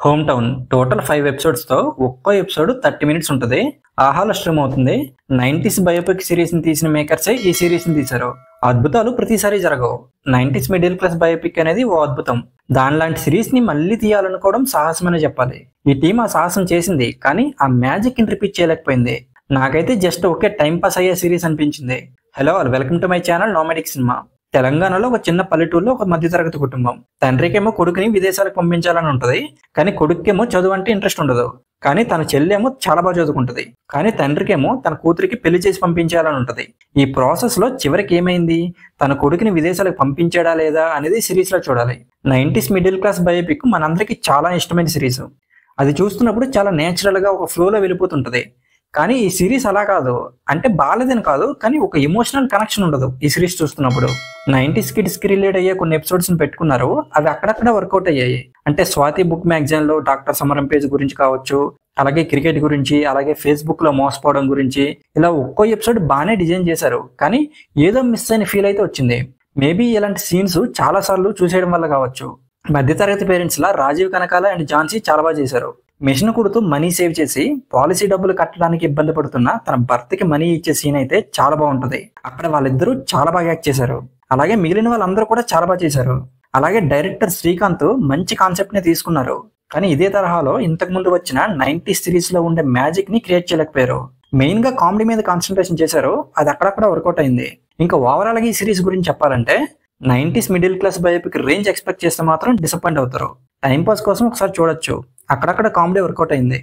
Home town total 5 episodes తో ఒక్కో episode 30 minutes ఉంటుంది. ఆహాలో స్ట్రీమ్ అవుతుంది. 90s బయోపిక్ సిరీస్ ని తీసిన మేకర్సే ఈ సిరీస్ ని తీశారు. అద్భుతాలు ప్రతిసారి జరగవు. 90s మిడిల్ క్లాస్ బయోపిక్ అనేది ఓ అద్భుతం. దానిలాంటి సిరీస్ ని మళ్ళీ తీయాలనుకోవడం సాహసమనే చెప్పాలి. ఈ టీం ఆ సాహసం చేసింది, కానీ ఆ మ్యాజిక్ ని రిపీట్ చేయలేకపోయింది. నాకైతే జస్ట్ ఒకే టైం పాస్ అయ్యే సిరీస్ అనిపించింది. Hello all, welcome to my channel nomadic cinema. తెలంగాణలో ఒక చిన్న పల్లెటూరులో ఒక మధ్యతరగతి కుటుంబం. తండ్రికేమో కొడుకుని విదేశాలకు పంపించాలని ఉంటది, కానీ కొడుకేమో చదువు అంటే ఇంట్రెస్ట్ ఉండదు. కానీ తన చెల్లెమో చాలా బాగా చదువుకుంటది. కానీ తండ్రికేమో తన కూతురికి పెళ్లి చేసి పంపించాలని ఉంటది. ఈ ప్రాసెస్ లో చివరికి ఏమైంది, తన కొడుకుని విదేశాలకు పంపించాడా లేదా అనేది సిరీస్ లో చూడాలి. 90s మిడిల్ క్లాస్ బయోపిక్ మనందరికి చాలా ఇష్టమైన సిరీస్. అది చూస్తున్నప్పుడు చాలా నేచురల్ గా ఒక ఫ్లోలో వెళ్ళిపోతుంటది. కానీ ఈ సిరీస్ అలా కాదు. అంటే బాలేదని కాదు, కానీ ఒక ఎమోషనల్ కనెక్షన్ ఉండదు ఈ సిరీస్ చూస్తున్నప్పుడు. 90s కిడ్స్ కి రిలేట్ అయ్యే కొన్ని ఎపిసోడ్స్ ని పెట్టుకున్నారు. అవి అక్కడక్కడ వర్కౌట్ అయ్యాయి. అంటే స్వాతి బుక్ మ్యాగజైన్ లో డాక్టర్ సమరం పేజ్ గురించి కావచ్చు, అలాగే క్రికెట్ గురించి, అలాగే ఫేస్బుక్ లో మోసపోవడం గురించి, ఇలా ఒక్కో ఎపిసోడ్ బాగానే డిజైన్ చేశారు. కానీ ఏదో మిస్ అయిన ఫీల్ అయితే వచ్చింది. మేబీ ఇలాంటి సీన్స్ చాలా సార్లు చూసేయడం వల్ల కావచ్చు. మధ్యతరగతి పేరెంట్స్ లా రాజీవ్ కనకాల అండ్ ఝాన్సీ చాలా బాగా చేశారు. మిషన్ కుడుతూ మనీ సేవ్ చేసి పాలసీ డబ్బులు కట్టడానికి ఇబ్బంది పడుతున్న తన భర్తకి మనీ ఇచ్చే సీన్ అయితే చాలా బాగుంటది. అక్కడ వాళ్ళిద్దరూ చాలా బాగా యాక్ట్ చేశారు. అలాగే మిగిలిన వాళ్ళందరూ కూడా చాలా బాగా చేశారు. అలాగే డైరెక్టర్ శ్రీకాంత్ మంచి కాన్సెప్ట్ ని తీసుకున్నారు. కానీ ఇదే తరహాలో ఇంతకు ముందు వచ్చిన 90s సిరీస్ లో ఉండే మ్యాజిక్ ని క్రియేట్ చేయలేకపోయారు. మెయిన్ గా కామెడీ మీద కాన్సన్ట్రేషన్ చేశారు. అది అక్కడక్కడ వర్కౌట్ అయింది. ఇంకా ఓవరాల్ గా ఈ సిరీస్ గురించి చెప్పాలంటే 90s middle class biopic range expect చేస్తే మాత్రం డిసప్పాయింట్ అవుతారు. టైం పాస్ కోసం ఒకసారి చూడొచ్చు. అక్కడక్కడ కామెడీ వర్కౌట్ అయింది.